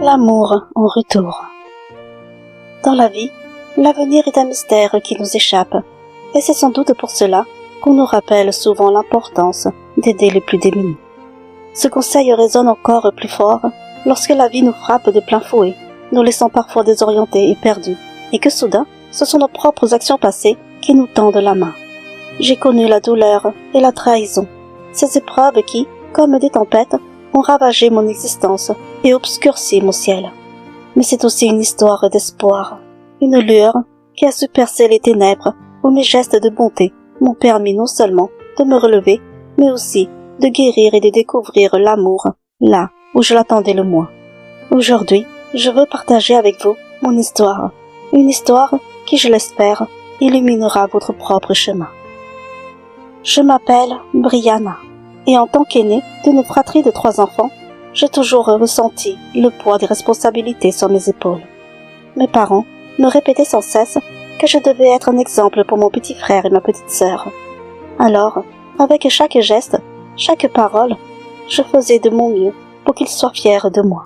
L'amour en retour. Dans la vie, l'avenir est un mystère qui nous échappe, et c'est sans doute pour cela qu'on nous rappelle souvent l'importance d'aider les plus démunis. Ce conseil résonne encore plus fort lorsque la vie nous frappe de plein fouet, nous laissant parfois désorientés et perdus, et que soudain, ce sont nos propres actions passées qui nous tendent la main. J'ai connu la douleur et la trahison, ces épreuves qui, comme des tempêtes, ont ravagé mon existence et obscurci mon ciel. Mais c'est aussi une histoire d'espoir, une lueur qui a su percer les ténèbres où mes gestes de bonté m'ont permis non seulement de me relever, mais aussi de guérir et de découvrir l'amour là où je l'attendais le moins. Aujourd'hui, je veux partager avec vous mon histoire, une histoire qui, je l'espère, illuminera votre propre chemin. Je m'appelle Brianna, et en tant qu'aînée d'une fratrie de 3 enfants, j'ai toujours ressenti le poids des responsabilités sur mes épaules. Mes parents me répétaient sans cesse que je devais être un exemple pour mon petit frère et ma petite sœur. Alors, avec chaque geste, chaque parole, je faisais de mon mieux pour qu'ils soient fiers de moi.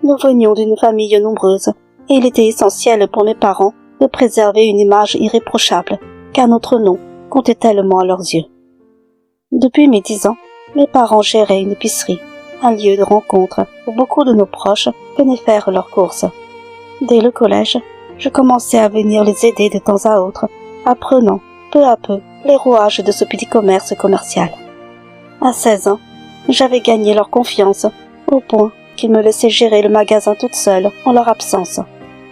Nous venions d'une famille nombreuse, et il était essentiel pour mes parents de préserver une image irréprochable, car notre nom comptait tellement à leurs yeux. Depuis mes 10 ans, mes parents géraient une épicerie, un lieu de rencontre où beaucoup de nos proches venaient faire leurs courses. Dès le collège, je commençais à venir les aider de temps à autre, apprenant peu à peu les rouages de ce petit commerce commercial. À 16 ans, j'avais gagné leur confiance, au point qu'ils me laissaient gérer le magasin toute seule en leur absence.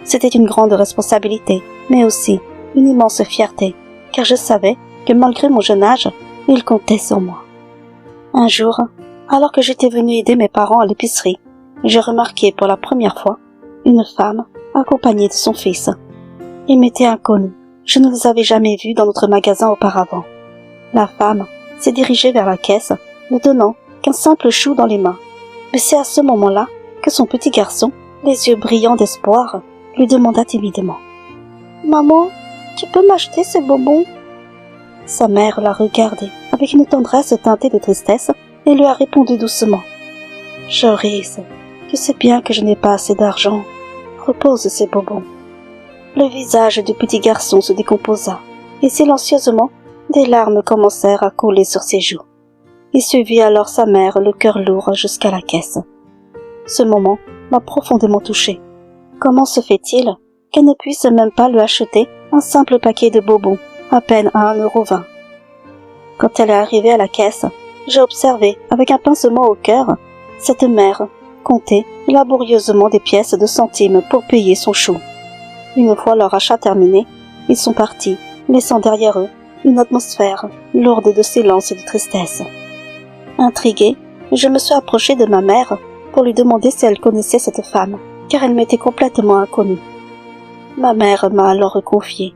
C'était une grande responsabilité, mais aussi une immense fierté, car je savais que malgré mon jeune âge, ils comptaient sur moi. Un jour, alors que j'étais venue aider mes parents à l'épicerie, j'ai remarqué pour la première fois une femme accompagnée de son fils. Ils m'étaient inconnus, je ne les avais jamais vus dans notre magasin auparavant. La femme s'est dirigée vers la caisse, ne donnant qu'un simple chou dans les mains. Mais c'est à ce moment-là que son petit garçon, les yeux brillants d'espoir, lui demanda timidement « Maman, tu peux m'acheter ces bonbons ?» Sa mère l'a regardé avec une tendresse teintée de tristesse et lui a répondu doucement « Joris, tu sais bien que je n'ai pas assez d'argent. Repose ces bonbons. » Le visage du petit garçon se décomposa et silencieusement, des larmes commencèrent à couler sur ses joues. Il suivit alors sa mère, le cœur lourd, jusqu'à la caisse. Ce moment m'a profondément touché. Comment se fait-il qu'elle ne puisse même pas lui acheter un simple paquet de bonbons, à peine à 1,20 €? Quand elle est arrivée à la caisse, j'ai observé, avec un pincement au cœur, cette mère compter laborieusement des pièces de centimes pour payer son chou. Une fois leur achat terminé, ils sont partis, laissant derrière eux une atmosphère lourde de silence et de tristesse. Intriguée, je me suis approchée de ma mère pour lui demander si elle connaissait cette femme, car elle m'était complètement inconnue. Ma mère m'a alors confié.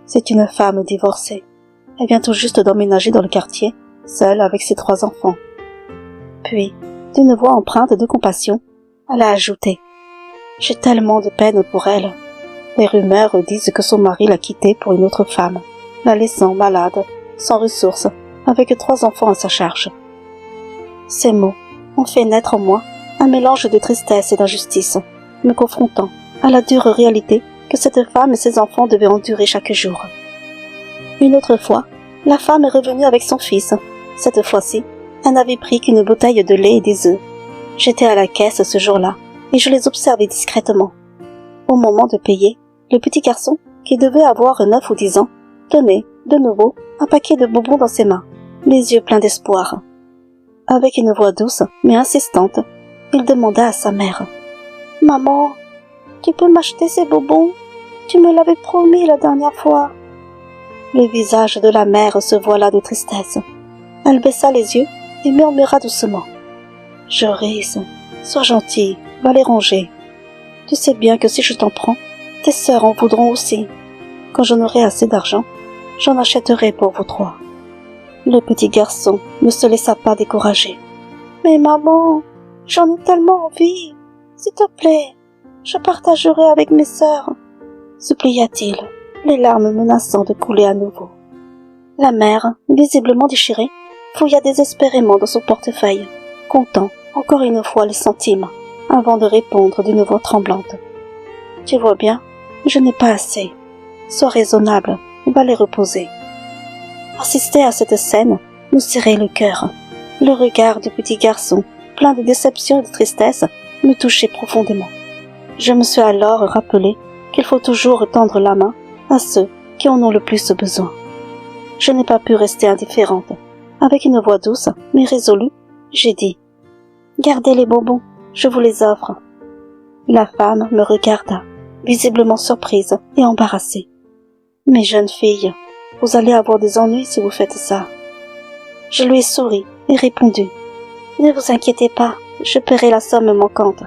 C'est une femme divorcée. Elle vient tout juste d'emménager dans le quartier, seule avec ses 3 enfants. Puis, d'une voix empreinte de compassion, elle a ajouté « J'ai tellement de peine pour elle. Les rumeurs disent que son mari l'a quittée pour une autre femme, la laissant malade, sans ressources, avec 3 enfants à sa charge. » Ces mots ont fait naître en moi un mélange de tristesse et d'injustice, me confrontant à la dure réalité que cette femme et ses enfants devaient endurer chaque jour. Une autre fois, la femme est revenue avec son fils. Cette fois-ci, elle n'avait pris qu'une bouteille de lait et des œufs. J'étais à la caisse ce jour-là, et je les observais discrètement. Au moment de payer, le petit garçon, qui devait avoir 9 ou 10 ans, tenait, de nouveau, un paquet de bonbons dans ses mains, les yeux pleins d'espoir. Avec une voix douce, mais insistante, il demanda à sa mère « Maman, tu peux m'acheter ces bonbons? Tu me l'avais promis la dernière fois. » Le visage de la mère se voila de tristesse. Elle baissa les yeux et murmura doucement « Joris, sois gentil, va les ranger. Tu sais bien que si je t'en prends, tes sœurs en voudront aussi. Quand j'en aurai assez d'argent, j'en achèterai pour vous 3. » Le petit garçon ne se laissa pas décourager. « Mais maman, j'en ai tellement envie. S'il te plaît, je partagerai avec mes sœurs. » supplia-t-il. les larmes menaçant de couler à nouveau. La mère, visiblement déchirée, fouilla désespérément dans son portefeuille, comptant encore une fois les centimes, avant de répondre d'une voix tremblante. « Tu vois bien, je n'ai pas assez. Sois raisonnable, va les reposer. » Assister à cette scène nous serrait le cœur. Le regard du petit garçon, plein de déception et de tristesse, me touchait profondément. Je me suis alors rappelé qu'il faut toujours tendre la main à ceux qui en ont le plus besoin. Je n'ai pas pu rester indifférente. Avec une voix douce, mais résolue, j'ai dit « Gardez les bonbons, je vous les offre. » La femme me regarda, visiblement surprise et embarrassée. « Mes jeunes filles, vous allez avoir des ennuis si vous faites ça. » Je lui ai souri et répondu « Ne vous inquiétez pas, je paierai la somme manquante. »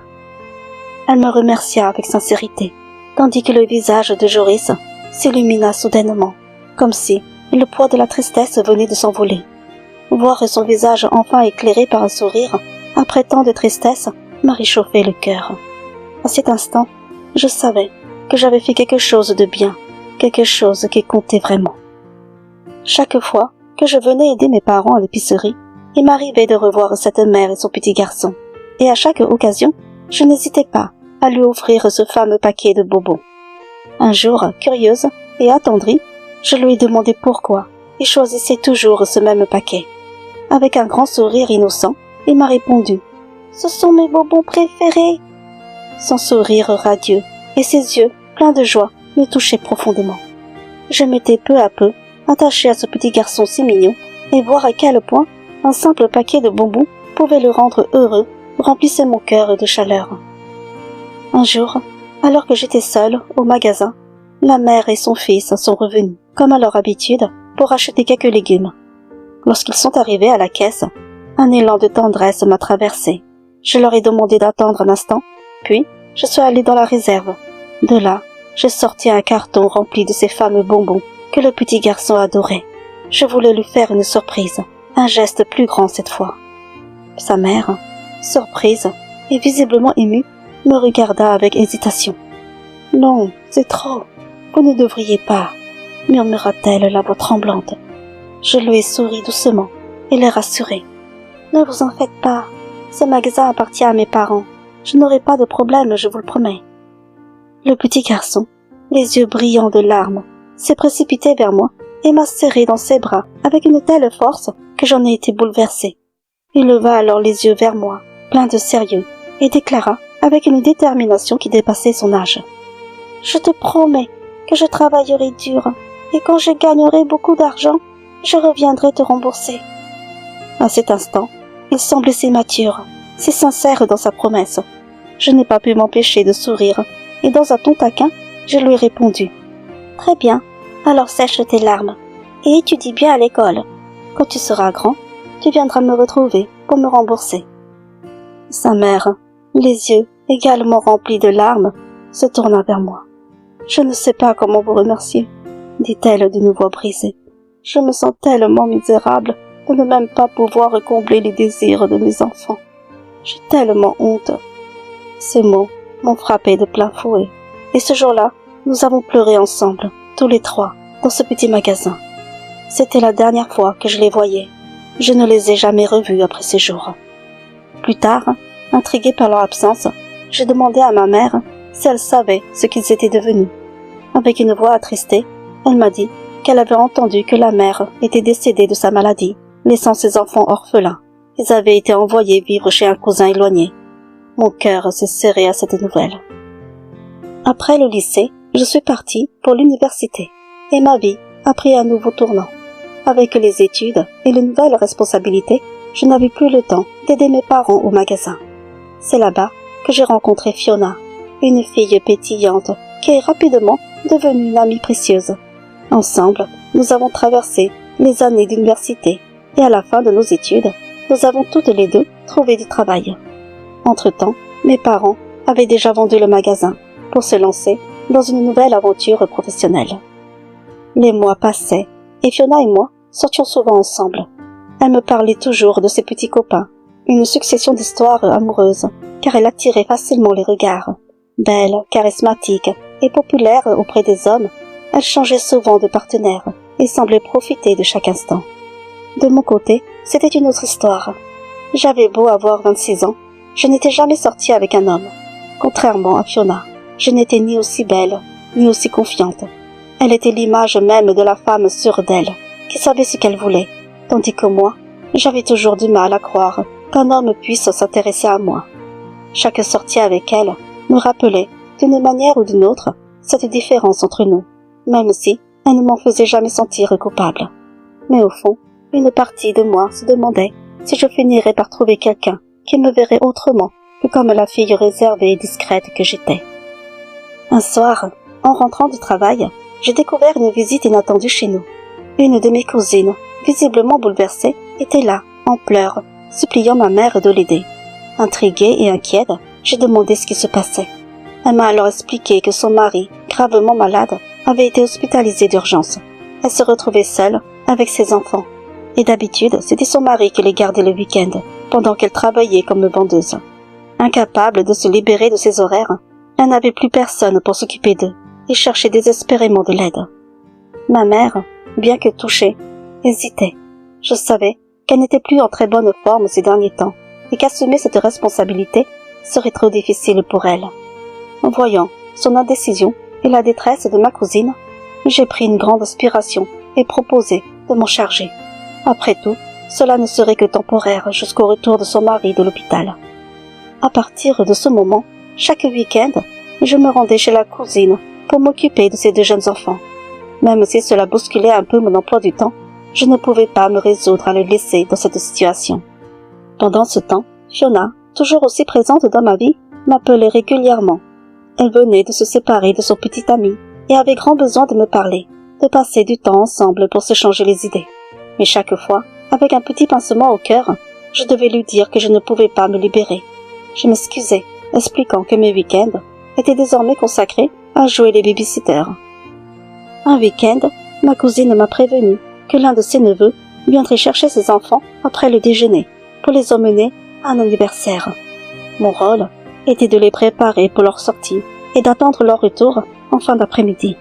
Elle me remercia avec sincérité, tandis que le visage de Joris s'illumina soudainement, comme si le poids de la tristesse venait de s'envoler. Voir son visage enfin éclairé par un sourire, après tant de tristesse, m'a réchauffé le cœur. À cet instant, je savais que j'avais fait quelque chose de bien, quelque chose qui comptait vraiment. Chaque fois que je venais aider mes parents à l'épicerie, il m'arrivait de revoir cette mère et son petit garçon, et à chaque occasion, je n'hésitais pas à lui offrir ce fameux paquet de bonbons. Un jour, curieuse et attendrie, je lui ai demandé pourquoi il choisissait toujours ce même paquet. Avec un grand sourire innocent, il m'a répondu « Ce sont mes bonbons préférés !» Son sourire radieux et ses yeux pleins de joie me touchaient profondément. Je m'étais peu à peu attachée à ce petit garçon si mignon, et voir à quel point un simple paquet de bonbons pouvait le rendre heureux remplissait mon cœur de chaleur. Un jour, alors que j'étais seule au magasin, la mère et son fils sont revenus, comme à leur habitude, pour acheter quelques légumes. Lorsqu'ils sont arrivés à la caisse, un élan de tendresse m'a traversée. Je leur ai demandé d'attendre un instant, puis je suis allée dans la réserve. De là, j'ai sorti un carton rempli de ces fameux bonbons que le petit garçon adorait. Je voulais lui faire une surprise, un geste plus grand cette fois. Sa mère, surprise et visiblement émue, me regarda avec hésitation. « Non, c'est trop, vous ne devriez pas, » murmura-t-elle la voix tremblante. Je lui ai souri doucement et l'ai rassurée. « Ne vous en faites pas, ce magasin appartient à mes parents. Je n'aurai pas de problème, je vous le promets. » Le petit garçon, les yeux brillants de larmes, s'est précipité vers moi et m'a serré dans ses bras avec une telle force que j'en ai été bouleversée. Il leva alors les yeux vers moi, plein de sérieux, et déclara avec une détermination qui dépassait son âge. « Je te promets que je travaillerai dur, et quand je gagnerai beaucoup d'argent, je reviendrai te rembourser. » À cet instant, il semblait si mature, si sincère dans sa promesse. Je n'ai pas pu m'empêcher de sourire, et dans un ton taquin, je lui ai répondu. « Très bien, alors sèche tes larmes, et étudie bien à l'école. Quand tu seras grand, tu viendras me retrouver pour me rembourser. » Sa mère, les yeux également remplis de larmes, se tourna vers moi. « Je ne sais pas comment vous remercier, » dit-elle d'une voix brisée. « Je me sens tellement misérable de ne même pas pouvoir combler les désirs de mes enfants. J'ai tellement honte. » Ces mots m'ont frappé de plein fouet, et ce jour-là, nous avons pleuré ensemble, tous les trois, dans ce petit magasin. C'était la dernière fois que je les voyais. Je ne les ai jamais revus après ces jours. Plus tard, intriguée par leur absence, j'ai demandé à ma mère si elle savait ce qu'ils étaient devenus. Avec une voix attristée, elle m'a dit qu'elle avait entendu que la mère était décédée de sa maladie, laissant ses enfants orphelins. Ils avaient été envoyés vivre chez un cousin éloigné. Mon cœur s'est serré à cette nouvelle. Après le lycée, je suis partie pour l'université, et ma vie a pris un nouveau tournant. Avec les études et les nouvelles responsabilités, je n'avais plus le temps d'aider mes parents au magasin. C'est là-bas que j'ai rencontré Fiona, une fille pétillante qui est rapidement devenue une amie précieuse. Ensemble, nous avons traversé les années d'université et à la fin de nos études, nous avons toutes les deux trouvé du travail. Entre-temps, mes parents avaient déjà vendu le magasin pour se lancer dans une nouvelle aventure professionnelle. Les mois passaient et Fiona et moi sortions souvent ensemble. Elle me parlait toujours de ses petits copains, une succession d'histoires amoureuses, car elle attirait facilement les regards. Belle, charismatique et populaire auprès des hommes, Elle changeait souvent de partenaire et semblait profiter de chaque instant. De mon côté, c'était une autre histoire. J'avais beau avoir 26 ans, je n'étais jamais sortie avec un homme. Contrairement à Fiona, je n'étais ni aussi belle, ni aussi confiante. Elle était l'image même de la femme sûre d'elle, qui savait ce qu'elle voulait, tandis que moi, j'avais toujours du mal à croire qu'un homme puisse s'intéresser à moi. Chaque sortie avec elle me rappelait, d'une manière ou d'une autre, cette différence entre nous, même si elle ne m'en faisait jamais sentir coupable. Mais au fond, une partie de moi se demandait si je finirais par trouver quelqu'un qui me verrait autrement que comme la fille réservée et discrète que j'étais. Un soir, en rentrant du travail, j'ai découvert une visite inattendue chez nous. Une de mes cousines, visiblement bouleversée, était là, en pleurs, suppliant ma mère de l'aider. Intriguée et inquiète, j'ai demandé ce qui se passait. Elle m'a alors expliqué que son mari, gravement malade, avait été hospitalisé d'urgence. Elle se retrouvait seule, avec ses enfants. Et d'habitude, c'était son mari qui les gardait le week-end, pendant qu'elle travaillait comme vendeuse. Incapable de se libérer de ses horaires, elle n'avait plus personne pour s'occuper d'eux, et cherchait désespérément de l'aide. Ma mère, bien que touchée, hésitait. Je savais qu'elle n'était plus en très bonne forme ces derniers temps, et qu'assumer cette responsabilité serait trop difficile pour elle. En voyant son indécision et la détresse de ma cousine, j'ai pris une grande inspiration et proposé de m'en charger. Après tout, cela ne serait que temporaire jusqu'au retour de son mari de l'hôpital. À partir de ce moment, chaque week-end, je me rendais chez la cousine pour m'occuper de ses deux jeunes enfants. Même si cela bousculait un peu mon emploi du temps, je ne pouvais pas me résoudre à le laisser dans cette situation. Pendant ce temps, Fiona, toujours aussi présente dans ma vie, m'appelait régulièrement. Elle venait de se séparer de son petit ami et avait grand besoin de me parler, de passer du temps ensemble pour se changer les idées. Mais chaque fois, avec un petit pincement au cœur, je devais lui dire que je ne pouvais pas me libérer. Je m'excusais, expliquant que mes week-ends étaient désormais consacrés à jouer les babysitters. Un week-end, ma cousine m'a prévenu que l'un de ses neveux viendrait chercher ses enfants après le déjeuner pour les emmener à un anniversaire. Mon rôle était de les préparer pour leur sortie et d'attendre leur retour en fin d'après-midi.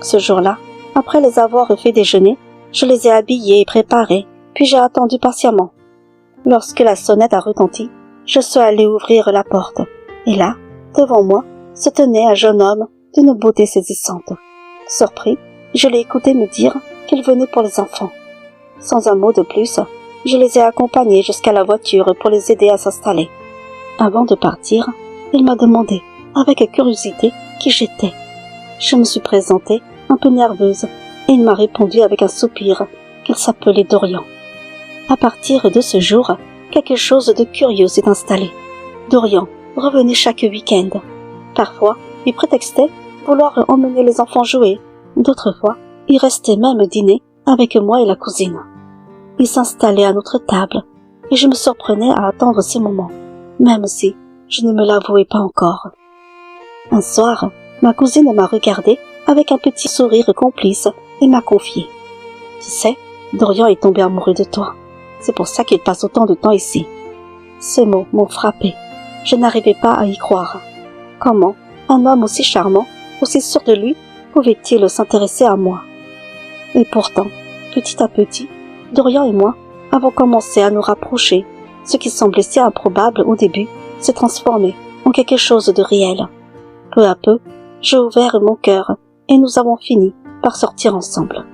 Ce jour-là, après les avoir fait déjeuner, je les ai habillés et préparés, puis j'ai attendu patiemment. Lorsque la sonnette a retenti, je suis allée ouvrir la porte, et là, devant moi, se tenait un jeune homme d'une beauté saisissante. Surpris, je l'ai écouté me dire qu'il venait pour les enfants. Sans un mot de plus, je les ai accompagnés jusqu'à la voiture pour les aider à s'installer. Avant de partir, il m'a demandé, avec curiosité, qui j'étais. Je me suis présentée, un peu nerveuse, et il m'a répondu avec un soupir qu'il s'appelait Dorian. À partir de ce jour, quelque chose de curieux s'est installé. Dorian revenait chaque week-end. Parfois, il prétextait vouloir emmener les enfants jouer. D'autres fois, il restait même dîner avec moi et la cousine. Il s'installait à notre table, et je me surprenais à attendre ces moments, même si je ne me l'avouais pas encore. Un soir, ma cousine m'a regardé avec un petit sourire complice et m'a confié. « Tu sais, Dorian est tombé amoureux de toi. C'est pour ça qu'il passe autant de temps ici. » Ces mots m'ont frappé. Je n'arrivais pas à y croire. Comment un homme aussi charmant, aussi sûr de lui, pouvait-il s'intéresser à moi? Et pourtant, petit à petit, Dorian et moi avons commencé à nous rapprocher. Ce qui semblait si improbable au début s'est transformé en quelque chose de réel. Peu à peu, j'ai ouvert mon cœur et nous avons fini par sortir ensemble.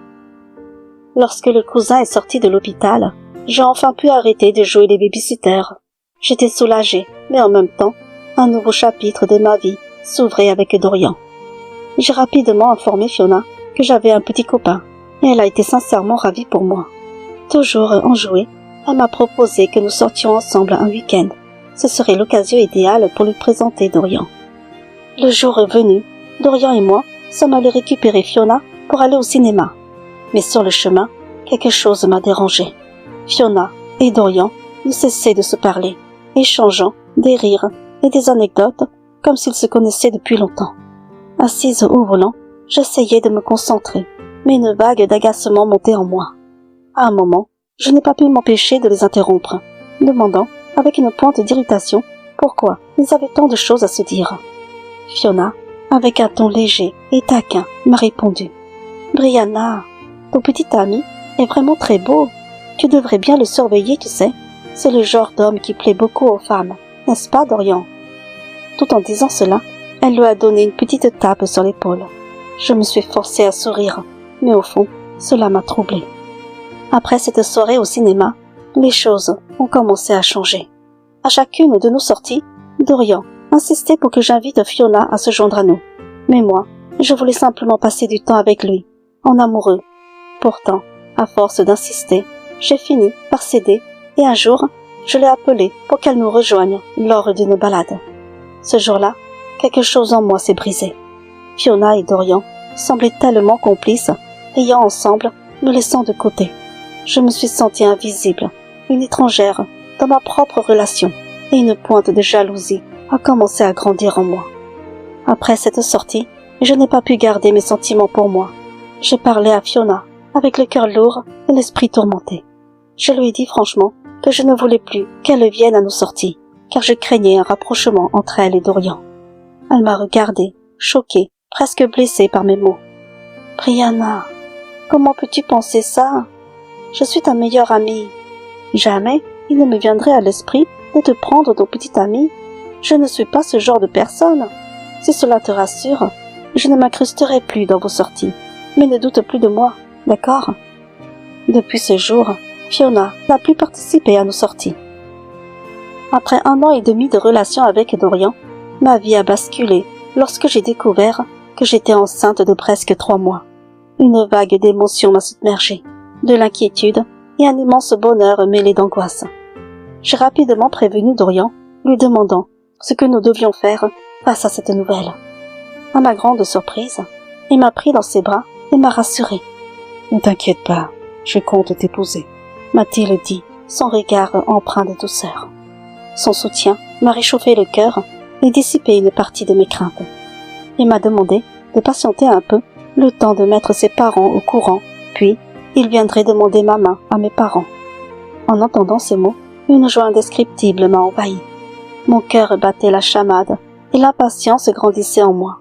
Lorsque le cousin est sorti de l'hôpital, j'ai enfin pu arrêter de jouer les babysitters. J'étais soulagée, mais en même temps, un nouveau chapitre de ma vie s'ouvrait avec Dorian. J'ai rapidement informé Fiona que j'avais un petit copain, et elle a été sincèrement ravie pour moi. Toujours enjouée, elle m'a proposé que nous sortions ensemble un week-end. Ce serait l'occasion idéale pour lui présenter Dorian. Le jour venu, Dorian et moi sommes allés récupérer Fiona pour aller au cinéma. Mais sur le chemin, quelque chose m'a dérangé. Fiona et Dorian ne cessaient de se parler, échangeant des rires et des anecdotes comme s'ils se connaissaient depuis longtemps. Assise au volant, j'essayais de me concentrer, mais une vague d'agacement montait en moi. À un moment, je n'ai pas pu m'empêcher de les interrompre, demandant, avec une pointe d'irritation, pourquoi ils avaient tant de choses à se dire. Fiona Avec un ton léger et taquin, m'a répondu: « Brianna, ton petit ami est vraiment très beau. Tu devrais bien le surveiller, tu sais. C'est le genre d'homme qui plaît beaucoup aux femmes, n'est-ce pas, Dorian ?» Tout en disant cela, elle lui a donné une petite tape sur l'épaule. Je me suis forcée à sourire, mais au fond, cela m'a troublée. Après cette soirée au cinéma, les choses ont commencé à changer. À chacune de nos sorties, Dorian insistait pour que j'invite Fiona à se joindre à nous. Mais moi, je voulais simplement passer du temps avec lui, en amoureux. Pourtant, à force d'insister, j'ai fini par céder et un jour, je l'ai appelée pour qu'elle nous rejoigne lors d'une balade. Ce jour-là, quelque chose en moi s'est brisé. Fiona et Dorian semblaient tellement complices, riant ensemble, me laissant de côté. Je me suis sentie invisible, une étrangère dans ma propre relation, et une pointe de jalousie a commencé à grandir en moi. Après cette sortie, je n'ai pas pu garder mes sentiments pour moi. J'ai parlé à Fiona, avec le cœur lourd et l'esprit tourmenté. Je lui ai dit franchement que je ne voulais plus qu'elle vienne à nos sorties, car je craignais un rapprochement entre elle et Dorian. Elle m'a regardée, choquée, presque blessée par mes mots. « Brianna, comment peux-tu penser ça? Je suis ta meilleure amie. Jamais il ne me viendrait à l'esprit de te prendre ton petit ami. Je ne suis pas ce genre de personne. Si cela te rassure, je ne m'incrusterai plus dans vos sorties. Mais ne doute plus de moi, d'accord ?» Depuis ce jour, Fiona n'a plus participé à nos sorties. Après 1 an et demi de relation avec Dorian, ma vie a basculé lorsque j'ai découvert que j'étais enceinte de presque 3 mois. Une vague d'émotions m'a submergée, de l'inquiétude et un immense bonheur mêlé d'angoisse. J'ai rapidement prévenu Dorian, lui demandant ce que nous devions faire face à cette nouvelle. À ma grande surprise, il m'a pris dans ses bras et m'a rassuré. « Ne t'inquiète pas, je compte t'épouser », m'a-t-il dit, son regard empreint de douceur. Son soutien m'a réchauffé le cœur et dissipé une partie de mes craintes. Il m'a demandé de patienter un peu, le temps de mettre ses parents au courant, puis il viendrait demander ma main à mes parents. En entendant ces mots, une joie indescriptible m'a envahi. Mon cœur battait la chamade et l'impatience grandissait en moi.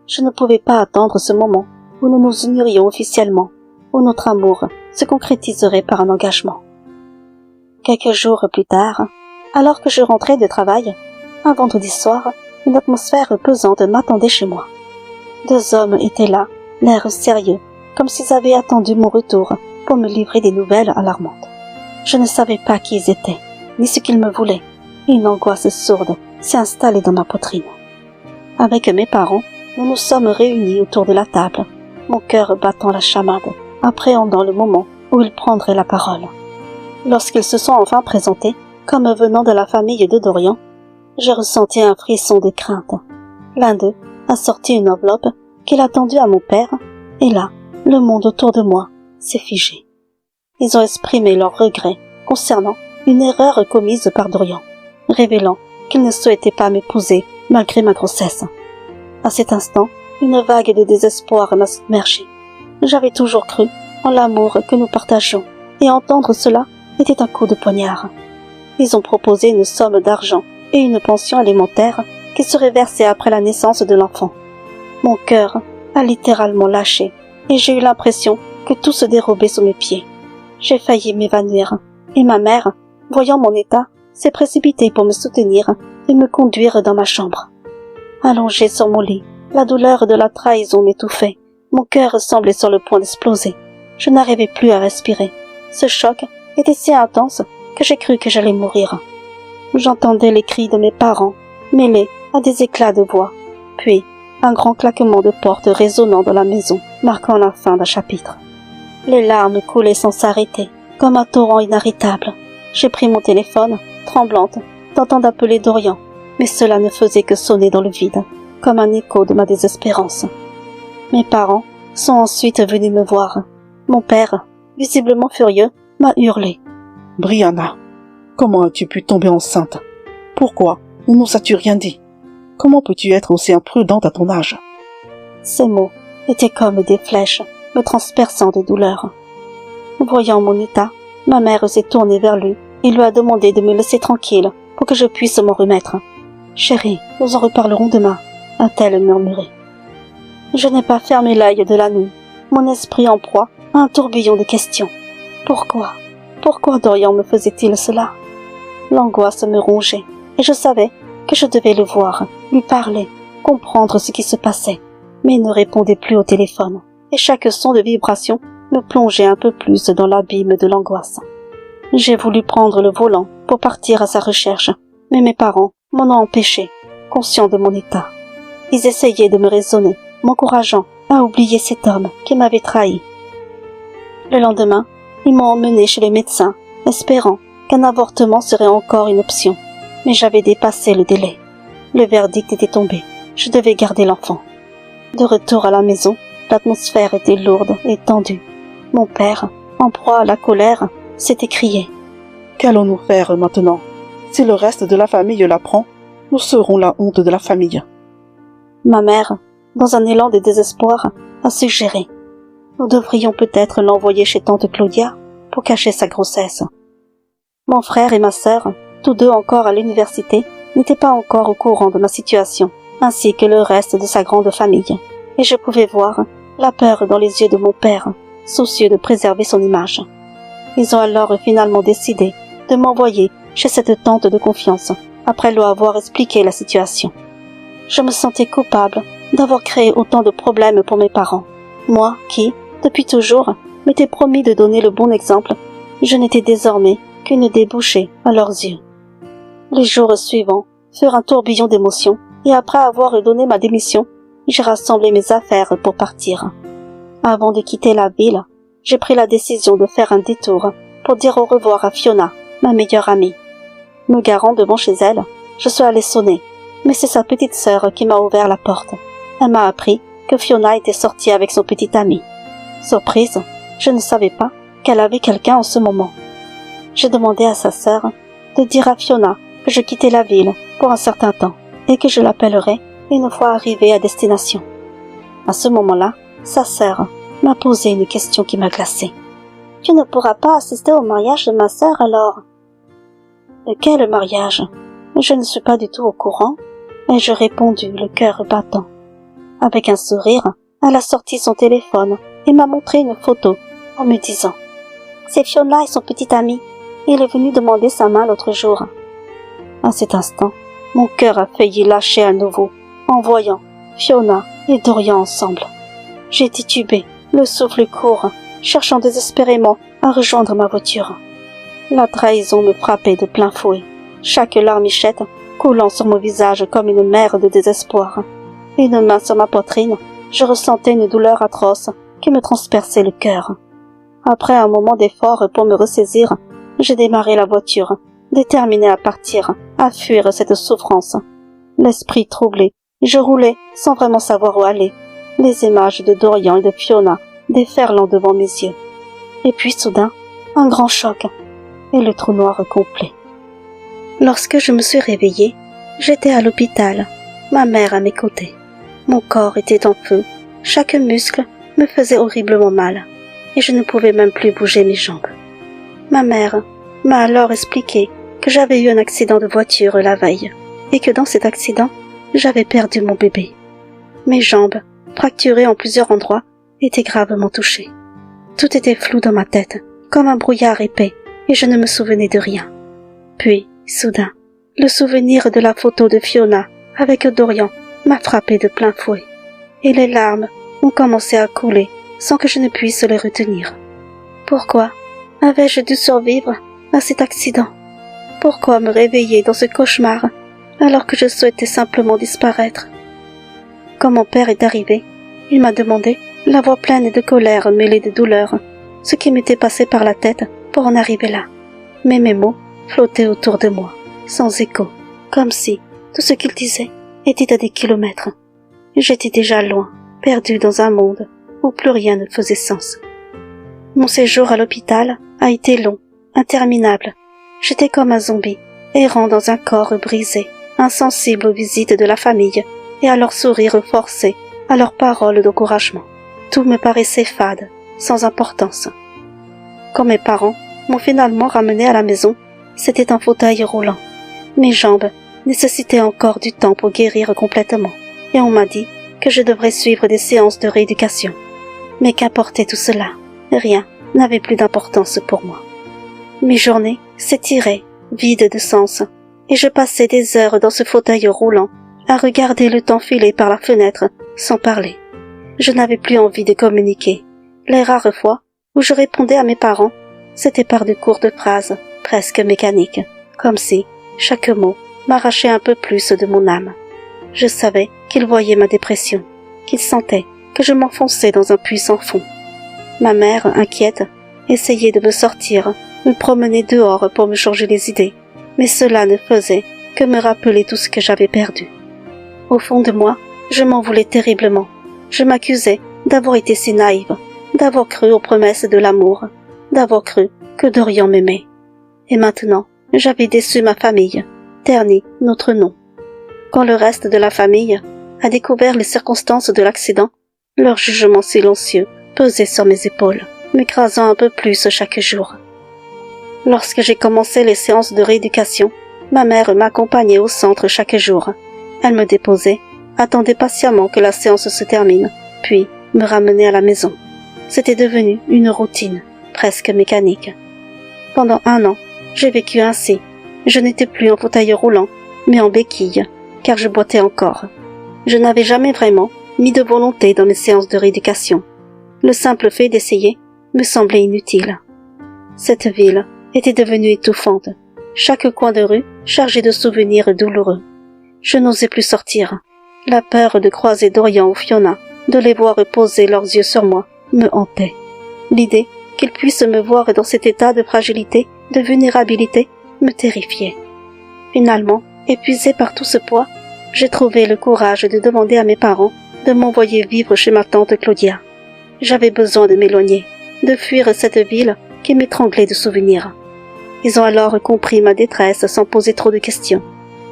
Je ne pouvais pas attendre ce moment où nous nous unirions officiellement, où notre amour se concrétiserait par un engagement. Quelques jours plus tard, alors que je rentrais de travail, un vendredi soir, une atmosphère pesante m'attendait chez moi. 2 hommes étaient là, l'air sérieux, comme s'ils avaient attendu mon retour pour me livrer des nouvelles alarmantes. Je ne savais pas qui ils étaient, ni ce qu'ils me voulaient, et une angoisse sourde s'est installée dans ma poitrine. Avec mes parents, nous nous sommes réunis autour de la table, mon cœur battant la chamade, appréhendant le moment où ils prendraient la parole. Lorsqu'ils se sont enfin présentés, comme venant de la famille de Dorian, j'ai ressenti un frisson de crainte. L'un d'eux a sorti une enveloppe qu'il a tendue à mon père, et là, le monde autour de moi s'est figé. Ils ont exprimé leur regret concernant une erreur commise par Dorian, révélant qu'il ne souhaitait pas m'épouser malgré ma grossesse. À cet instant, une vague de désespoir m'a submergée. J'avais toujours cru en l'amour que nous partagions, et entendre cela était un coup de poignard. Ils ont proposé une somme d'argent et une pension alimentaire qui serait versée après la naissance de l'enfant. Mon cœur a littéralement lâché, et j'ai eu l'impression que tout se dérobait sous mes pieds. J'ai failli m'évanouir, et ma mère, voyant mon état, s'est précipitée pour me soutenir et me conduire dans ma chambre. Allongée sur mon lit, la douleur de la trahison m'étouffait. Mon cœur semblait sur le point d'exploser. Je n'arrivais plus à respirer. Ce choc était si intense que j'ai cru que j'allais mourir. J'entendais les cris de mes parents, mêlés à des éclats de voix. Puis, un grand claquement de porte résonnant dans la maison, marquant la fin d'un chapitre. Les larmes coulaient sans s'arrêter, comme un torrent inarrêtable. J'ai pris mon téléphone, tremblante, tentant d'appeler Dorian, mais cela ne faisait que sonner dans le vide, comme un écho de ma désespérance. Mes parents sont ensuite venus me voir. Mon père, visiblement furieux, m'a hurlé. « Brianna, comment as-tu pu tomber enceinte? Pourquoi ne nous as-tu rien dit? Comment peux-tu être aussi imprudente à ton âge ?» Ces mots étaient comme des flèches, me transperçant de douleur. Voyant mon état, ma mère s'est tournée vers lui et lui a demandé de me laisser tranquille pour que je puisse m'en remettre. « Chérie, nous en reparlerons demain. a-t-elle murmuré. Je n'ai pas fermé l'œil de la nuit, mon esprit en proie à un tourbillon de questions. Pourquoi Dorian me faisait-il cela? L'angoisse me rongeait, et je savais que je devais le voir, lui parler, comprendre ce qui se passait, mais il ne répondait plus au téléphone, et chaque son de vibration me plongeait un peu plus dans l'abîme de l'angoisse. J'ai voulu prendre le volant pour partir à sa recherche, mais mes parents m'en ont empêché, conscients de mon état. Ils essayaient de me raisonner, m'encourageant à oublier cet homme qui m'avait trahi. Le lendemain, ils m'ont emmené chez le médecin, espérant qu'un avortement serait encore une option. Mais j'avais dépassé le délai. Le verdict était tombé. Je devais garder l'enfant. De retour à la maison, l'atmosphère était lourde et tendue. Mon père, en proie à la colère, s'est écrié. « Qu'allons-nous faire maintenant? Si le reste de la famille l'apprend, nous serons la honte de la famille. » Ma mère, dans un élan de désespoir, a suggéré. Nous devrions peut-être l'envoyer chez tante Claudia pour cacher sa grossesse. Mon frère et ma sœur, tous deux encore à l'université, n'étaient pas encore au courant de ma situation, ainsi que le reste de sa grande famille, et je pouvais voir la peur dans les yeux de mon père, soucieux de préserver son image. Ils ont alors finalement décidé de m'envoyer chez cette tante de confiance, après lui avoir expliqué la situation. Je me sentais coupable d'avoir créé autant de problèmes pour mes parents. Moi qui, depuis toujours, m'étais promis de donner le bon exemple, je n'étais désormais qu'une débouchée à leurs yeux. Les jours suivants furent un tourbillon d'émotions, et après avoir donné ma démission, j'ai rassemblé mes affaires pour partir. Avant de quitter la ville, j'ai pris la décision de faire un détour pour dire au revoir à Fiona, ma meilleure amie. Me garant devant chez elle, je suis allée sonner, mais c'est sa petite sœur qui m'a ouvert la porte. Elle m'a appris que Fiona était sortie avec son petit ami. Surprise, je ne savais pas qu'elle avait quelqu'un en ce moment. J'ai demandé à sa sœur de dire à Fiona que je quittais la ville pour un certain temps et que je l'appellerais une fois arrivée à destination. À ce moment-là, sa sœur m'a posé une question qui m'a glacée. « Tu ne pourras pas assister au mariage de ma sœur alors ?»« De quel mariage? Je ne suis pas du tout au courant. » ai-je répondu, le cœur battant. Avec un sourire, elle a sorti son téléphone et m'a montré une photo en me disant « C'est Fiona et son petit ami. Il est venu demander sa main l'autre jour. » À cet instant, mon cœur a failli lâcher à nouveau en voyant Fiona et Dorian ensemble. J'ai titubé, le souffle court, cherchant désespérément à rejoindre ma voiture. La trahison me frappait de plein fouet, chaque larmichette coulant sur mon visage comme une mer de désespoir. Une main sur ma poitrine, je ressentais une douleur atroce qui me transperçait le cœur. Après un moment d'effort pour me ressaisir, j'ai démarré la voiture, déterminé à partir, à fuir cette souffrance. L'esprit troublé, je roulais sans vraiment savoir où aller, les images de Dorian et de Fiona déferlant devant mes yeux. Et puis soudain, un grand choc, et le trou noir complet. Lorsque je me suis réveillée, j'étais à l'hôpital, ma mère à mes côtés. Mon corps était en feu, chaque muscle me faisait horriblement mal, et je ne pouvais même plus bouger mes jambes. Ma mère m'a alors expliqué que j'avais eu un accident de voiture la veille, et que dans cet accident, j'avais perdu mon bébé. Mes jambes, fracturées en plusieurs endroits, étaient gravement touchées. Tout était flou dans ma tête, comme un brouillard épais, et je ne me souvenais de rien. Puis, soudain, le souvenir de la photo de Fiona avec Dorian m'a frappé de plein fouet, et les larmes ont commencé à couler sans que je ne puisse les retenir. Pourquoi avais-je dû survivre à cet accident? Pourquoi me réveiller dans ce cauchemar alors que je souhaitais simplement disparaître? Quand mon père est arrivé, il m'a demandé, la voix pleine de colère mêlée de douleur, ce qui m'était passé par la tête pour en arriver là. Mais mes mots flottaient autour de moi, sans écho, comme si tout ce qu'il disait était à des kilomètres. J'étais déjà loin, perdue dans un monde où plus rien ne faisait sens. Mon séjour à l'hôpital a été long, interminable. J'étais comme un zombie, errant dans un corps brisé, insensible aux visites de la famille et à leurs sourires forcés, à leurs paroles d'encouragement. Tout me paraissait fade, sans importance. Quand mes parents m'ont finalement ramené à la maison, c'était un fauteuil roulant. Mes jambes nécessitaient encore du temps pour guérir complètement, et on m'a dit que je devrais suivre des séances de rééducation. Mais qu'importait tout cela? Rien n'avait plus d'importance pour moi. Mes journées s'étiraient, vides de sens, et je passais des heures dans ce fauteuil roulant, à regarder le temps filer par la fenêtre, sans parler. Je n'avais plus envie de communiquer. Les rares fois où je répondais à mes parents, c'était par de courtes phrases, presque mécaniques, comme si chaque mot m'arrachait un peu plus de mon âme. Je savais qu'ils voyaient ma dépression, qu'ils sentaient que je m'enfonçais dans un puits sans fond. Ma mère, inquiète, essayait de me sortir, me promener dehors pour me changer les idées, mais cela ne faisait que me rappeler tout ce que j'avais perdu. Au fond de moi, je m'en voulais terriblement. Je m'accusais d'avoir été si naïve, d'avoir cru aux promesses de l'amour, d'avoir cru que Dorian m'aimait. Et maintenant, j'avais déçu ma famille, terni notre nom. Quand le reste de la famille a découvert les circonstances de l'accident, leur jugement silencieux pesait sur mes épaules, m'écrasant un peu plus chaque jour. Lorsque j'ai commencé les séances de rééducation, ma mère m'accompagnait au centre chaque jour. Elle me déposait, attendait patiemment que la séance se termine, puis me ramenait à la maison. C'était devenu une routine, presque mécanique. Pendant 1 an, j'ai vécu ainsi. Je n'étais plus en fauteuil roulant, mais en béquille, car je boitais encore. Je n'avais jamais vraiment mis de volonté dans mes séances de rééducation. Le simple fait d'essayer me semblait inutile. Cette ville était devenue étouffante, chaque coin de rue chargé de souvenirs douloureux. Je n'osais plus sortir. La peur de croiser Dorian ou Fiona, de les voir poser leurs yeux sur moi, me hantait. L'idée qu'ils puissent me voir dans cet état de fragilité, de vulnérabilité, me terrifiait. Finalement, épuisée par tout ce poids, j'ai trouvé le courage de demander à mes parents de m'envoyer vivre chez ma tante Claudia. J'avais besoin de m'éloigner, de fuir cette ville qui m'étranglait de souvenirs. Ils ont alors compris ma détresse sans poser trop de questions.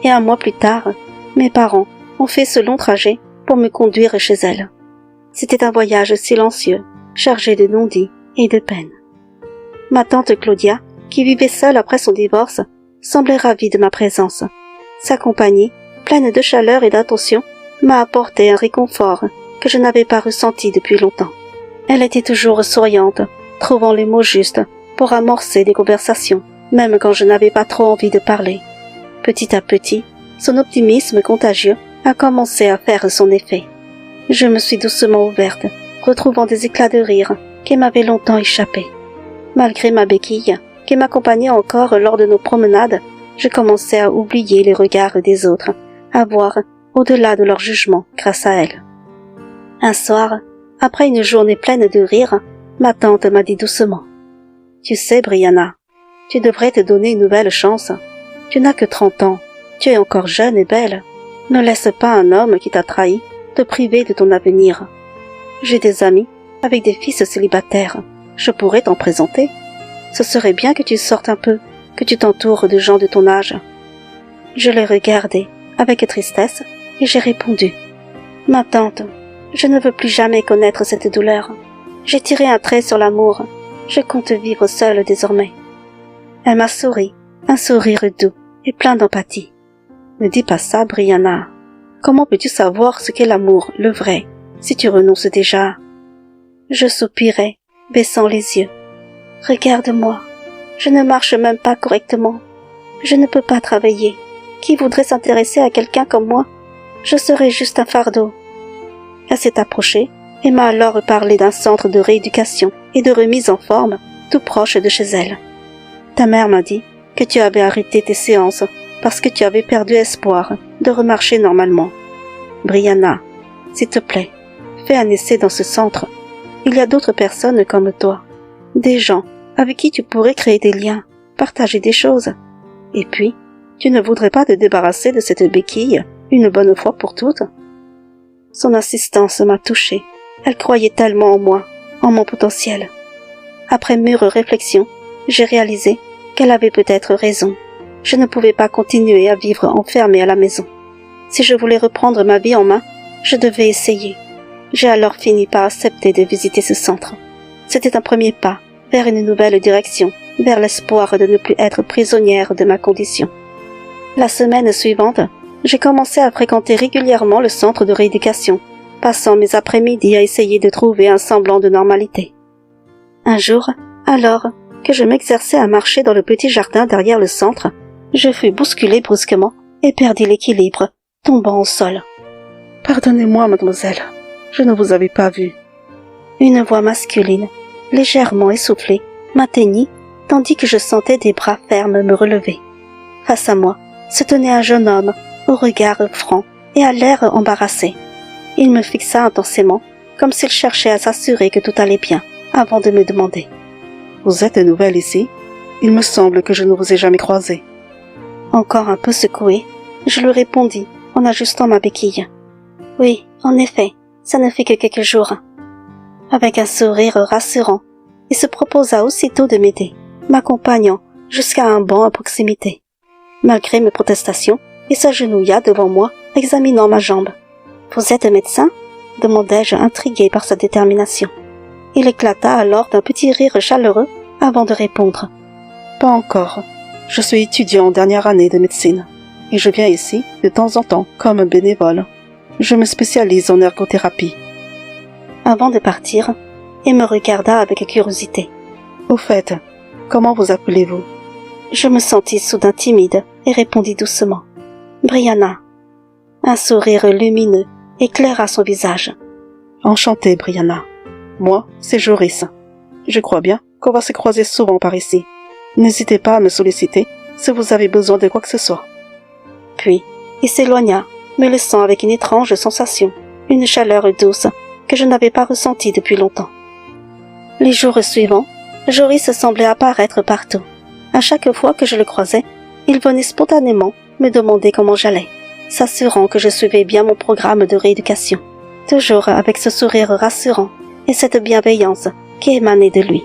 Et 1 mois plus tard, mes parents ont fait ce long trajet pour me conduire chez elle. C'était un voyage silencieux, chargé de non-dits et de peine. Ma tante Claudia, qui vivait seule après son divorce, semblait ravie de ma présence. Sa compagnie, pleine de chaleur et d'attention, m'a apporté un réconfort que je n'avais pas ressenti depuis longtemps. Elle était toujours souriante, trouvant les mots justes pour amorcer des conversations, même quand je n'avais pas trop envie de parler. Petit à petit, son optimisme contagieux a commencé à faire son effet. Je me suis doucement ouverte, retrouvant des éclats de rire qui m'avaient longtemps échappé. Malgré ma béquille, qui m'accompagnait encore lors de nos promenades, je commençais à oublier les regards des autres, à voir au-delà de leur jugement grâce à elle. Un soir, après une journée pleine de rire, ma tante m'a dit doucement: « Tu sais, Brianna, tu devrais te donner une nouvelle chance. Tu n'as que 30 ans, tu es encore jeune et belle. Ne laisse pas un homme qui t'a trahi te priver de ton avenir. J'ai des amis avec des fils célibataires, je pourrais t'en présenter. Ce serait bien que tu sortes un peu, que tu t'entoures de gens de ton âge. » Je l'ai regardé avec tristesse et j'ai répondu: « Ma tante, je ne veux plus jamais connaître cette douleur. J'ai tiré un trait sur l'amour, je compte vivre seule désormais. » Elle m'a souri, un sourire doux et plein d'empathie. « Ne dis pas ça, Brianna. Comment peux-tu savoir ce qu'est l'amour, le vrai, si tu renonces déjà ?» Je soupirai, baissant les yeux. « Regarde-moi, je ne marche même pas correctement. Je ne peux pas travailler. Qui voudrait s'intéresser à quelqu'un comme moi? Je serais juste un fardeau. » Elle s'est approchée et m'a alors parlé d'un centre de rééducation et de remise en forme tout proche de chez elle. « Ta mère m'a dit que tu avais arrêté tes séances parce que tu avais perdu espoir de remarcher normalement. Brianna, s'il te plaît, fais un essai dans ce centre. Il y a d'autres personnes comme toi, des gens avec qui tu pourrais créer des liens, partager des choses. Et puis, tu ne voudrais pas te débarrasser de cette béquille une bonne fois pour toutes? » Son insistance m'a touchée. Elle croyait tellement en moi, en mon potentiel. Après mûre réflexion, j'ai réalisé qu'elle avait peut-être raison. Je ne pouvais pas continuer à vivre enfermée à la maison. Si je voulais reprendre ma vie en main, je devais essayer. J'ai alors fini par accepter de visiter ce centre. C'était un premier pas vers une nouvelle direction, vers l'espoir de ne plus être prisonnière de ma condition. La semaine suivante, j'ai commencé à fréquenter régulièrement le centre de rééducation, passant mes après-midi à essayer de trouver un semblant de normalité. Un jour, alors que je m'exerçais à marcher dans le petit jardin derrière le centre, je fus bousculé brusquement et perdis l'équilibre, tombant au sol. « Pardonnez-moi, mademoiselle, je ne vous avais pas vue. » Une voix masculine, légèrement essoufflée, m'atteignit, tandis que je sentais des bras fermes me relever. Face à moi se tenait un jeune homme, au regard franc et à l'air embarrassé. Il me fixa intensément, comme s'il cherchait à s'assurer que tout allait bien, avant de me demander. « Vous êtes nouvelle ici? Il me semble que je ne vous ai jamais croisée. » Encore un peu secoué, je lui répondis, en ajustant ma béquille. « Oui, en effet, ça ne fait que quelques jours. » Avec un sourire rassurant, il se proposa aussitôt de m'aider, m'accompagnant jusqu'à un banc à proximité. Malgré mes protestations, il s'agenouilla devant moi, examinant ma jambe. « Vous êtes médecin ?» demandai-je, intrigué par sa détermination. Il éclata alors d'un petit rire chaleureux avant de répondre. « Pas encore. Je suis étudiant en dernière année de médecine et je viens ici de temps en temps comme bénévole. Je me spécialise en ergothérapie. » Avant de partir, il me regarda avec curiosité. « Au fait, comment vous appelez-vous » Je me sentis soudain timide et répondis doucement. « Brianna. » Un sourire lumineux éclaira son visage. « Enchantée, Brianna. Moi, c'est Joris. Je crois bien qu'on va se croiser souvent par ici. N'hésitez pas à me solliciter si vous avez besoin de quoi que ce soit. » Puis, il s'éloigna, me laissant avec une étrange sensation, une chaleur douce que je n'avais pas ressentie depuis longtemps. Les jours suivants, Joris semblait apparaître partout. À chaque fois que je le croisais, il venait spontanément me demander comment j'allais, s'assurant que je suivais bien mon programme de rééducation, toujours avec ce sourire rassurant et cette bienveillance qui émanait de lui.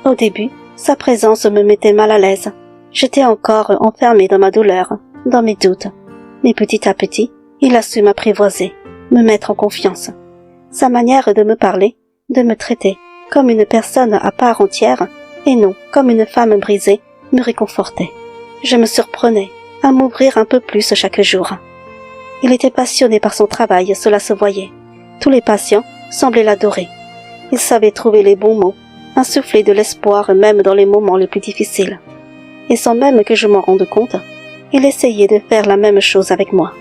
Au début, sa présence me mettait mal à l'aise. J'étais encore enfermée dans ma douleur, dans mes doutes. Mais petit à petit, il a su m'apprivoiser, me mettre en confiance. Sa manière de me parler, de me traiter comme une personne à part entière et non comme une femme brisée, me réconfortait. Je me surprenais à m'ouvrir un peu plus chaque jour. Il était passionné par son travail, cela se voyait. Tous les patients semblaient l'adorer. Il savait trouver les bons mots, insuffler de l'espoir même dans les moments les plus difficiles. Et sans même que je m'en rende compte, il essayait de faire la même chose avec moi.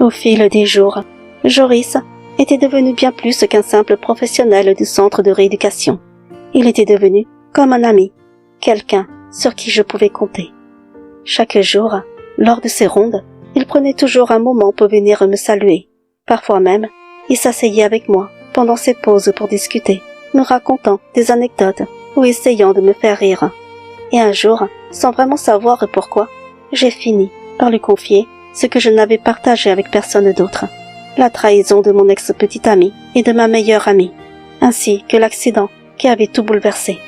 Au fil des jours, Joris était devenu bien plus qu'un simple professionnel du centre de rééducation. Il était devenu comme un ami, quelqu'un sur qui je pouvais compter. Chaque jour, lors de ses rondes, il prenait toujours un moment pour venir me saluer. Parfois même, il s'asseyait avec moi pendant ses pauses pour discuter, me racontant des anecdotes ou essayant de me faire rire. Et un jour, sans vraiment savoir pourquoi, j'ai fini par lui confier ce que je n'avais partagé avec personne d'autre. La trahison de mon ex-petite amie et de ma meilleure amie, ainsi que l'accident qui avait tout bouleversé.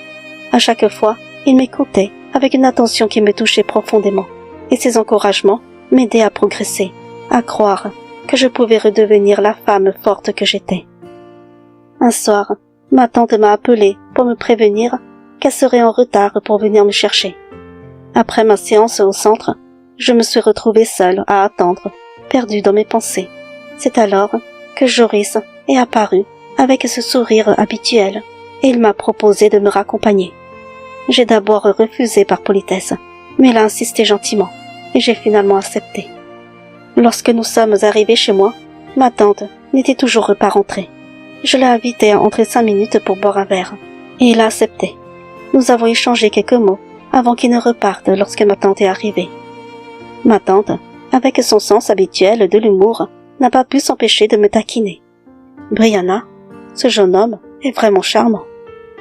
À chaque fois, il m'écoutait avec une attention qui me touchait profondément, et ses encouragements m'aidaient à progresser, à croire que je pouvais redevenir la femme forte que j'étais. Un soir, ma tante m'a appelée pour me prévenir qu'elle serait en retard pour venir me chercher. Après ma séance au centre, je me suis retrouvée seule à attendre, perdue dans mes pensées. C'est alors que Joris est apparu avec ce sourire habituel et il m'a proposé de me raccompagner. J'ai d'abord refusé par politesse, mais il a insisté gentiment et j'ai finalement accepté. Lorsque nous sommes arrivés chez moi, ma tante n'était toujours pas rentrée. Je l'ai invité à entrer 5 minutes pour boire un verre et il a accepté. Nous avons échangé quelques mots avant qu'il ne reparte lorsque ma tante est arrivée. Ma tante, avec son sens habituel de l'humour, n'a pas pu s'empêcher de me taquiner. « Brianna, ce jeune homme est vraiment charmant.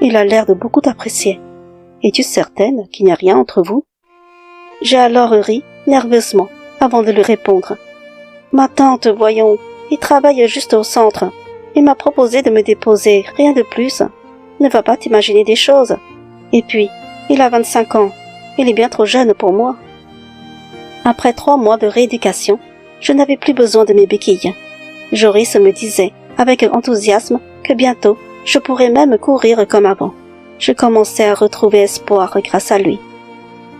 Il a l'air de beaucoup t'apprécier. Es-tu certaine qu'il n'y a rien entre vous ?» J'ai alors ri nerveusement avant de lui répondre. « Ma tante, voyons, il travaille juste au centre. Il m'a proposé de me déposer, rien de plus. Ne va pas t'imaginer des choses. Et puis, il a 25 ans. Il est bien trop jeune pour moi. » Après 3 mois de rééducation, je n'avais plus besoin de mes béquilles. Joris me disait, avec enthousiasme, que bientôt, je pourrais même courir comme avant. Je commençais à retrouver espoir grâce à lui.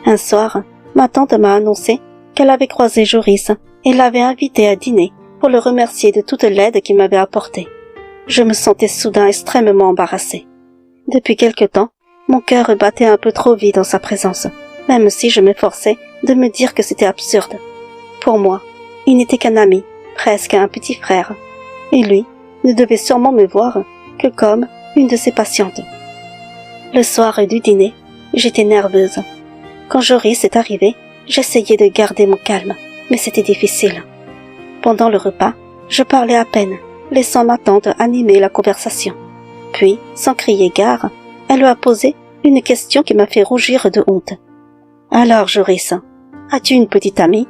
Un soir, ma tante m'a annoncé qu'elle avait croisé Joris et l'avait invité à dîner pour le remercier de toute l'aide qu'il m'avait apportée. Je me sentais soudain extrêmement embarrassée. Depuis quelque temps, mon cœur battait un peu trop vite en sa présence, même si je m'efforçais de me dire que c'était absurde. Pour moi, il n'était qu'un ami, presque un petit frère, et lui ne devait sûrement me voir que comme une de ses patientes. Le soir du dîner, j'étais nerveuse. Quand Joris est arrivé, j'essayais de garder mon calme, mais c'était difficile. Pendant le repas, je parlais à peine, laissant ma tante animer la conversation. Puis, sans crier gare, elle lui a posé une question qui m'a fait rougir de honte. « Alors, Joris, as-tu une petite amie ?»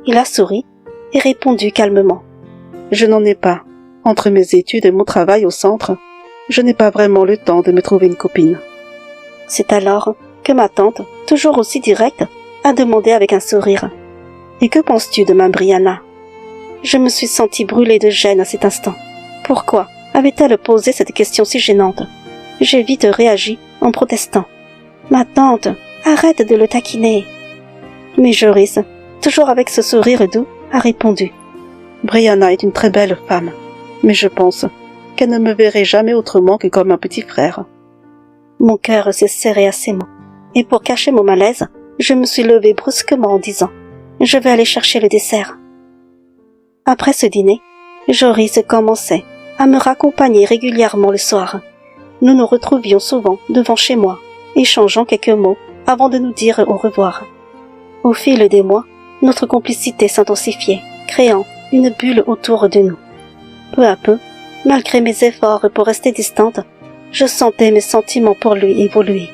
Il a souri et répondu calmement. « Je n'en ai pas. Entre mes études et mon travail au centre, je n'ai pas vraiment le temps de me trouver une copine. » C'est alors que ma tante, toujours aussi directe, a demandé avec un sourire. « Et que penses-tu de ma Brianna ?» Je me suis sentie brûler de gêne à cet instant. Pourquoi avait-elle posé cette question si gênante? J'ai vite réagi en protestant. « Ma tante, arrête de le taquiner !» Mais Joris, toujours avec ce sourire doux, a répondu. « Brianna est une très belle femme, mais je pense qu'elle ne me verrait jamais autrement que comme un petit frère. » Mon cœur s'est serré à ces mots, et pour cacher mon malaise, je me suis levée brusquement en disant « Je vais aller chercher le dessert. » Après ce dîner, Joris commençait à me raccompagner régulièrement le soir. Nous nous retrouvions souvent devant chez moi, échangeant quelques mots avant de nous dire au revoir. Au fil des mois, notre complicité s'intensifiait, créant une bulle autour de nous. Peu à peu, malgré mes efforts pour rester distante, je sentais mes sentiments pour lui évoluer.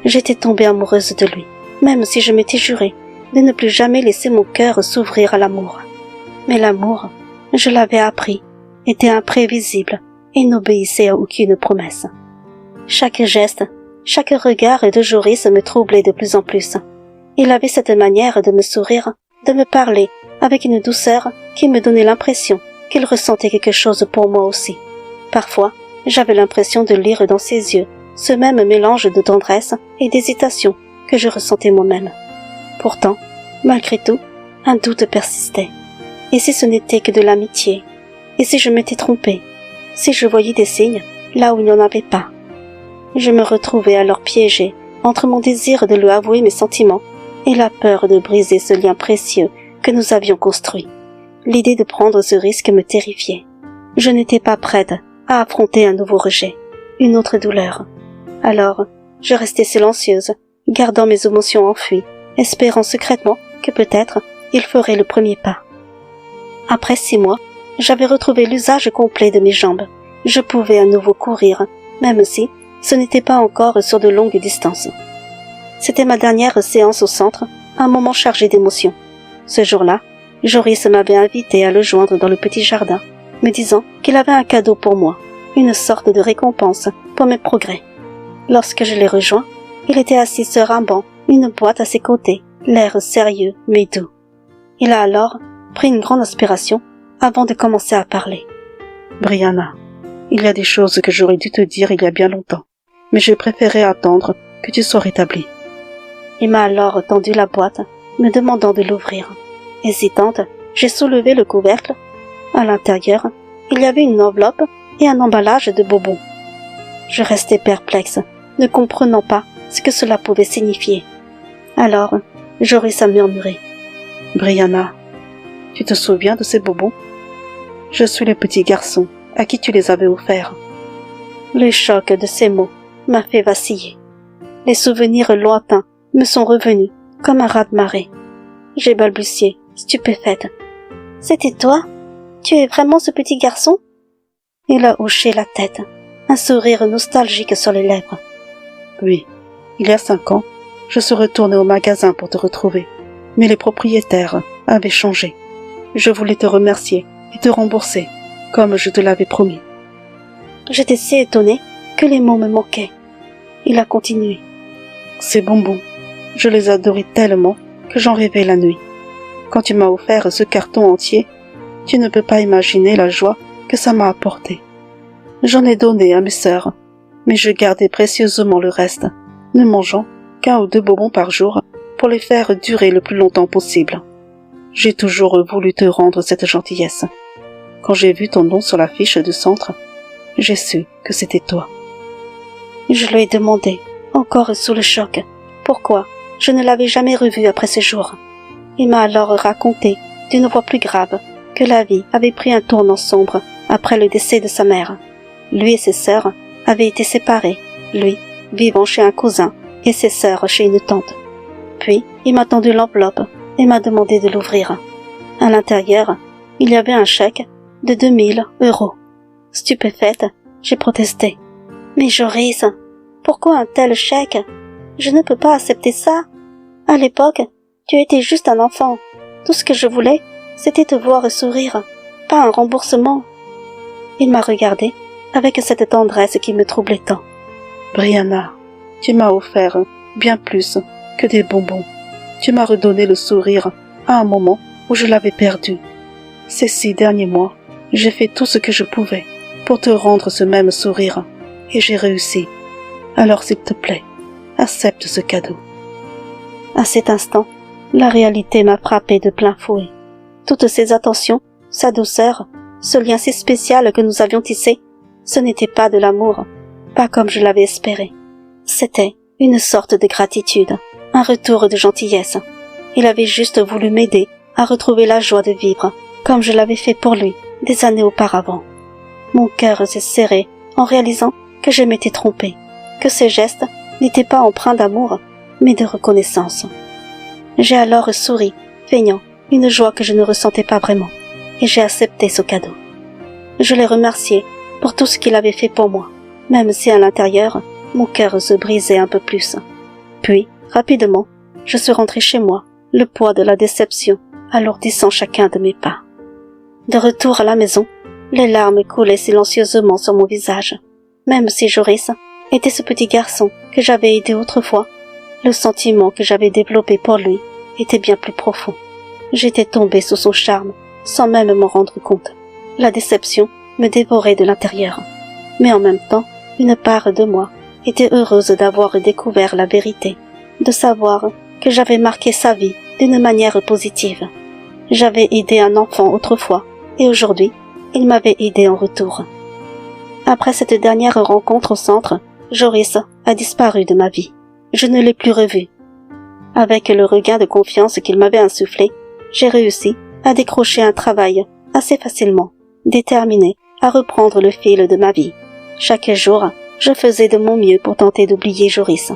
J'étais tombée amoureuse de lui, même si je m'étais juré de ne plus jamais laisser mon cœur s'ouvrir à l'amour. Mais l'amour, je l'avais appris, était imprévisible et n'obéissait à aucune promesse. Chaque geste, chaque regard de Joris me troublait de plus en plus. Il avait cette manière de me sourire, de me parler avec une douceur qui me donnait l'impression qu'il ressentait quelque chose pour moi aussi. Parfois, j'avais l'impression de lire dans ses yeux ce même mélange de tendresse et d'hésitation que je ressentais moi-même. Pourtant, malgré tout, un doute persistait. Et si ce n'était que de l'amitié? Et si je m'étais trompée? Si je voyais des signes là où il n'y en avait pas? Je me retrouvais alors piégée entre mon désir de lui avouer mes sentiments et la peur de briser ce lien précieux que nous avions construit. L'idée de prendre ce risque me terrifiait. Je n'étais pas prête à affronter un nouveau rejet, une autre douleur. Alors, je restais silencieuse, gardant mes émotions enfuies, espérant secrètement que peut-être il ferait le premier pas. Après 6 mois, j'avais retrouvé l'usage complet de mes jambes. Je pouvais à nouveau courir, même si ce n'était pas encore sur de longues distances. C'était ma dernière séance au centre, un moment chargé d'émotions. Ce jour-là, Joris m'avait invité à le joindre dans le petit jardin, me disant qu'il avait un cadeau pour moi, une sorte de récompense pour mes progrès. Lorsque je l'ai rejoint, il était assis sur un banc, une boîte à ses côtés, l'air sérieux mais doux. Il a alors pris une grande inspiration avant de commencer à parler. « Brianna, il y a des choses que j'aurais dû te dire il y a bien longtemps, mais j'ai préféré attendre que tu sois rétablie. » Il m'a alors tendu la boîte, me demandant de l'ouvrir. Hésitante, j'ai soulevé le couvercle. À l'intérieur, il y avait une enveloppe et un emballage de bonbons. Je restais perplexe, ne comprenant pas ce que cela pouvait signifier. Alors, Joris a murmuré. « Brianna, tu te souviens de ces bonbons? Je suis le petit garçon à qui tu les avais offerts. » Le choc de ces mots m'a fait vaciller. Les souvenirs lointains me sont revenus comme un raz-de-marée. J'ai balbutié, stupéfaite. « C'était toi? Tu es vraiment ce petit garçon ?» Il a hoché la tête, un sourire nostalgique sur les lèvres. « Oui, il y a 5 ans, je suis retourné au magasin pour te retrouver, mais les propriétaires avaient changé. Je voulais te remercier et te rembourser, comme je te l'avais promis. » J'étais si étonnée que les mots me manquaient. Il a continué. « Ces bonbons, je les adorais tellement que j'en rêvais la nuit. Quand tu m'as offert ce carton entier, tu ne peux pas imaginer la joie que ça m'a apporté. J'en ai donné à mes sœurs, mais je gardais précieusement le reste, ne mangeant qu'1 ou 2 bonbons par jour pour les faire durer le plus longtemps possible. J'ai toujours voulu te rendre cette gentillesse. Quand j'ai vu ton nom sur la fiche du centre, j'ai su que c'était toi. » Je lui ai demandé, encore sous le choc, pourquoi je ne l'avais jamais revu après ce jour. Il m'a alors raconté, d'une voix plus grave, que la vie avait pris un tournant sombre après le décès de sa mère. Lui et ses sœurs avaient été séparés, lui vivant chez un cousin et ses sœurs chez une tante. Puis il m'a tendu l'enveloppe et m'a demandé de l'ouvrir. À l'intérieur, il y avait un chèque de 2000 €. Stupéfaite, j'ai protesté. « Mais Joris, pourquoi un tel chèque? Je ne peux pas accepter ça. À l'époque, tu étais juste un enfant. Tout ce que je voulais, c'était te voir sourire, pas un remboursement. » Il m'a regardé avec cette tendresse qui me troublait tant. « Brianna, tu m'as offert bien plus que des bonbons. Tu m'as redonné le sourire à un moment où je l'avais perdu. Ces 6 derniers mois, j'ai fait tout ce que je pouvais pour te rendre ce même sourire, et j'ai réussi. Alors s'il te plaît, accepte ce cadeau. » À cet instant, la réalité m'a frappé de plein fouet. Toutes ces attentions, sa douceur, ce lien si spécial que nous avions tissé, ce n'était pas de l'amour, pas comme je l'avais espéré. C'était une sorte de gratitude, un retour de gentillesse. Il avait juste voulu m'aider à retrouver la joie de vivre, comme je l'avais fait pour lui des années auparavant. Mon cœur s'est serré en réalisant que je m'étais trompée, que ces gestes n'étaient pas empreints d'amour, mais de reconnaissance. J'ai alors souri, feignant une joie que je ne ressentais pas vraiment, et j'ai accepté ce cadeau. Je l'ai remercié pour tout ce qu'il avait fait pour moi, même si à l'intérieur, mon cœur se brisait un peu plus. Puis, rapidement, je suis rentrée chez moi, le poids de la déception alourdissant chacun de mes pas. De retour à la maison, les larmes coulaient silencieusement sur mon visage. Même si Joris était ce petit garçon que j'avais aidé autrefois, le sentiment que j'avais développé pour lui était bien plus profond. J'étais tombée sous son charme, sans même m'en rendre compte. La déception me dévorait de l'intérieur. Mais en même temps, une part de moi était heureuse d'avoir découvert la vérité, de savoir que j'avais marqué sa vie d'une manière positive. J'avais aidé un enfant autrefois, et aujourd'hui, il m'avait aidé en retour. Après cette dernière rencontre au centre, Joris a disparu de ma vie. Je ne l'ai plus revu. Avec le regain de confiance qu'il m'avait insufflé, j'ai réussi à décrocher un travail assez facilement, déterminé à reprendre le fil de ma vie. Chaque jour, je faisais de mon mieux pour tenter d'oublier Joris.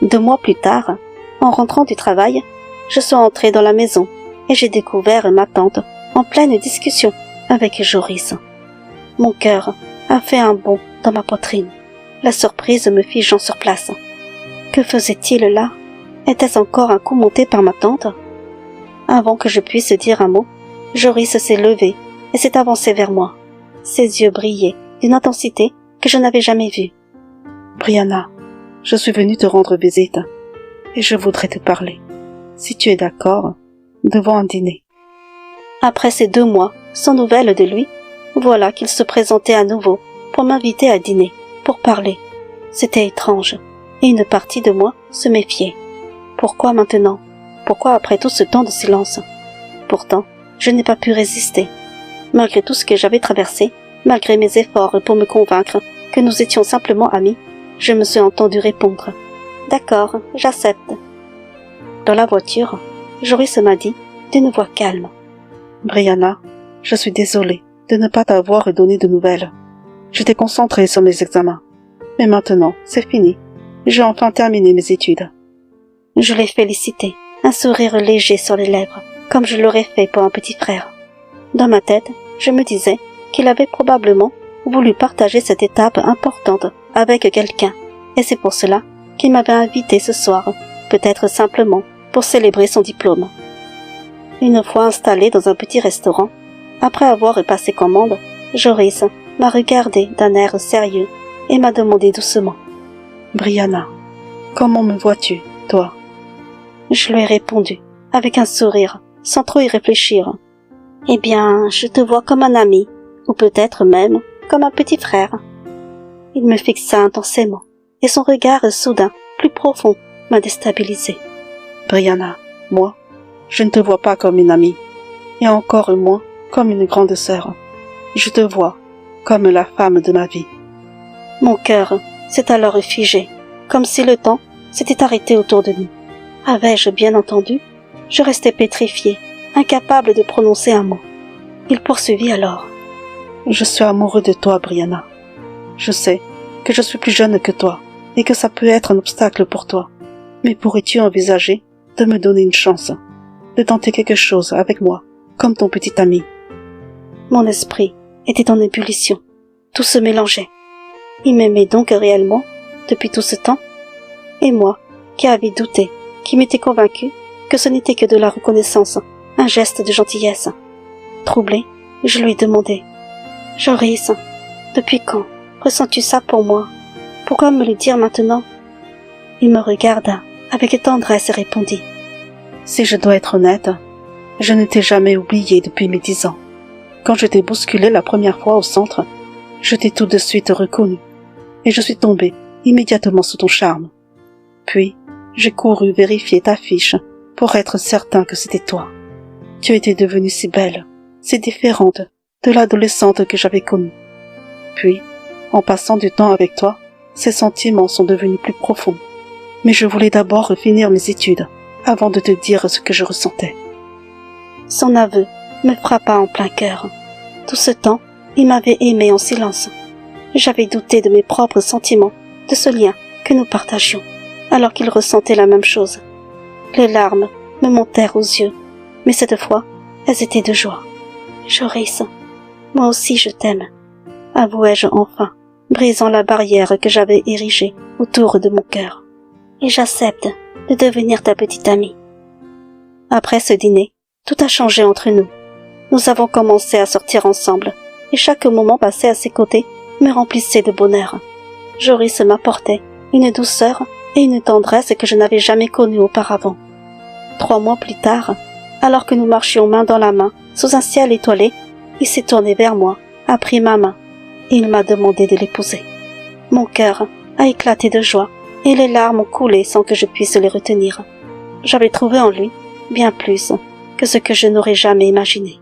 2 mois plus tard, en rentrant du travail, je suis entrée dans la maison et j'ai découvert ma tante en pleine discussion avec Joris. Mon cœur a fait un bond dans ma poitrine, la surprise me figeant sur place. Que faisait-il là? Était-ce encore un coup monté par ma tante? Avant que je puisse dire un mot, Joris s'est levé et s'est avancé vers moi. Ses yeux brillaient d'une intensité que je n'avais jamais vue. « Brianna, je suis venue te rendre visite et je voudrais te parler, si tu es d'accord, devant un dîner. » Après ces 2 mois, sans nouvelles de lui, voilà qu'il se présentait à nouveau pour m'inviter à dîner, pour parler. C'était étrange, et une partie de moi se méfiait. Pourquoi maintenant? Pourquoi après tout ce temps de silence? Pourtant, je n'ai pas pu résister. Malgré tout ce que j'avais traversé, malgré mes efforts pour me convaincre que nous étions simplement amis, je me suis entendu répondre « D'accord, j'accepte. » Dans la voiture, Joris m'a dit d'une voix calme « Brianna, je suis désolée de ne pas t'avoir donné de nouvelles. J'étais concentrée sur mes examens. Mais maintenant, c'est fini. J'ai enfin terminé mes études. » Je l'ai félicité, un sourire léger sur les lèvres, comme je l'aurais fait pour un petit frère. Dans ma tête, je me disais qu'il avait probablement voulu partager cette étape importante avec quelqu'un, et c'est pour cela qu'il m'avait invité ce soir, peut-être simplement pour célébrer son diplôme. Une fois installé dans un petit restaurant, après avoir passé commande, Joris m'a regardé d'un air sérieux et m'a demandé doucement « Brianna, comment me vois-tu, toi ?» Je lui ai répondu, avec un sourire, sans trop y réfléchir. « Eh bien, je te vois comme un ami, ou peut-être même comme un petit frère. » Il me fixa intensément, et son regard soudain, plus profond, m'a déstabilisé. « Brianna, moi, Je ne te vois pas comme une amie, et encore moins comme une grande sœur. Je te vois comme la femme de ma vie. » Mon cœur s'est alors figé, comme si le temps s'était arrêté autour de nous. Avais-je bien entendu? Je restais pétrifiée, incapable de prononcer un mot. Il poursuivit alors. « Je suis amoureux de toi, Brianna. Je sais que je suis plus jeune que toi, et que ça peut être un obstacle pour toi. Mais pourrais-tu envisager de me donner une chance, de tenter quelque chose avec moi, comme ton petit ami? » Mon esprit était en ébullition. Tout se mélangeait. Il m'aimait donc réellement, depuis tout ce temps? Et moi, qui avais douté, qui m'étais convaincue que ce n'était que de la reconnaissance, un geste de gentillesse. Troublée, je lui demandai. « Joris, depuis quand ressens-tu ça pour moi? Pourquoi me le dire maintenant? » Il me regarda avec tendresse et répondit. « Si je dois être honnête, je ne t'ai jamais oublié depuis mes 10 ans. Quand je t'ai bousculé la première fois au centre, je t'ai tout de suite reconnu, et je suis tombé immédiatement sous ton charme. Puis, j'ai couru vérifier ta fiche pour être certain que c'était toi. Tu étais devenue si belle, si différente de l'adolescente que j'avais connue. Puis, en passant du temps avec toi, ces sentiments sont devenus plus profonds. Mais je voulais d'abord finir mes études avant de te dire ce que je ressentais. » Son aveu me frappa en plein cœur. Tout ce temps, il m'avait aimé en silence. J'avais douté de mes propres sentiments, de ce lien que nous partagions, alors qu'il ressentait la même chose. Les larmes me montèrent aux yeux, mais cette fois, elles étaient de joie. « Joris, moi aussi je t'aime, » avouai-je enfin, brisant la barrière que j'avais érigée autour de mon cœur. « Et j'accepte de devenir ta petite amie. » Après ce dîner, tout a changé entre nous. Nous avons commencé à sortir ensemble, et chaque moment passé à ses côtés me remplissait de bonheur. Joris m'apportait une douceur et une tendresse que je n'avais jamais connues auparavant. 3 mois plus tard, alors que nous marchions main dans la main sous un ciel étoilé, il s'est tourné vers moi, a pris ma main, et il m'a demandé de l'épouser. Mon cœur a éclaté de joie, et les larmes ont coulé sans que je puisse les retenir. J'avais trouvé en lui bien plus que ce que je n'aurais jamais imaginé.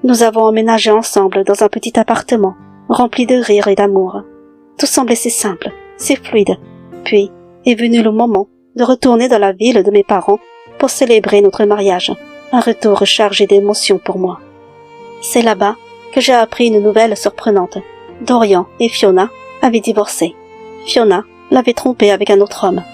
Nous avons emménagé ensemble dans un petit appartement, rempli de rire et d'amour. Tout semblait si simple, si fluide. Puis est venu le moment de retourner dans la ville de mes parents pour célébrer notre mariage, un retour chargé d'émotions pour moi. C'est là-bas que j'ai appris une nouvelle surprenante. Dorian et Fiona avaient divorcé. Fiona l'avait trompé avec un autre homme.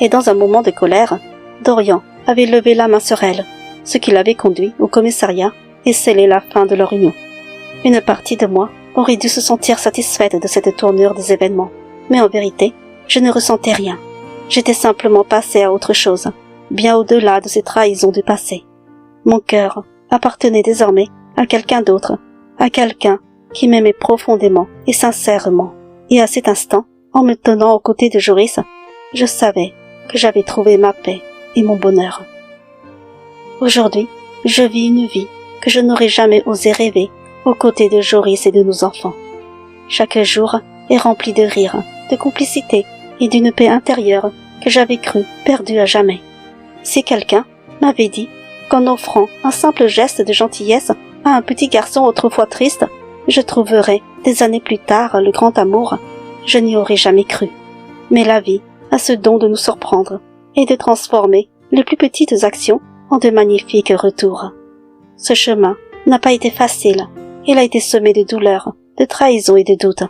Et dans un moment de colère, Dorian avait levé la main sur elle, ce qui l'avait conduit au commissariat et scellé la fin de leur union. Une partie de moi aurait dû se sentir satisfaite de cette tournure des événements, mais en vérité, je ne ressentais rien. J'étais simplement passée à autre chose, bien au-delà de ces trahisons du passé. Mon cœur appartenait désormais à quelqu'un d'autre, à quelqu'un qui m'aimait profondément et sincèrement. Et à cet instant, en me tenant aux côtés de Joris, je savais que j'avais trouvé ma paix et mon bonheur. Aujourd'hui, je vis une vie que je n'aurais jamais osé rêver aux côtés de Joris et de nos enfants. Chaque jour est rempli de rire, de complicité et d'une paix intérieure que j'avais cru perdue à jamais. Si quelqu'un m'avait dit qu'en offrant un simple geste de gentillesse à un petit garçon autrefois triste, je trouverais des années plus tard le grand amour, je n'y aurais jamais cru. Mais la vie a ce don de nous surprendre et de transformer les plus petites actions en de magnifiques retours. Ce chemin n'a pas été facile, il a été semé de douleurs, de trahisons et de doutes,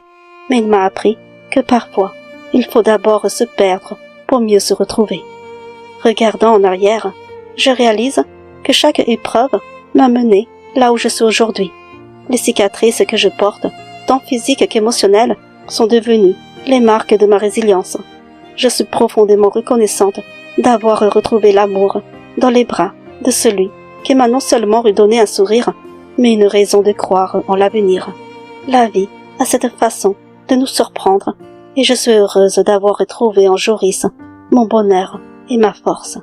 mais il m'a appris que parfois, il faut d'abord se perdre pour mieux se retrouver. Regardant en arrière, je réalise que chaque épreuve m'a mené là où je suis aujourd'hui. Les cicatrices que je porte, tant physiques qu'émotionnelles, sont devenues les marques de ma résilience. Je suis profondément reconnaissante d'avoir retrouvé l'amour dans les bras de celui qui m'a non seulement redonné un sourire, mais une raison de croire en l'avenir. La vie a cette façon de nous surprendre, et je suis heureuse d'avoir retrouvé en Joris mon bonheur et ma force.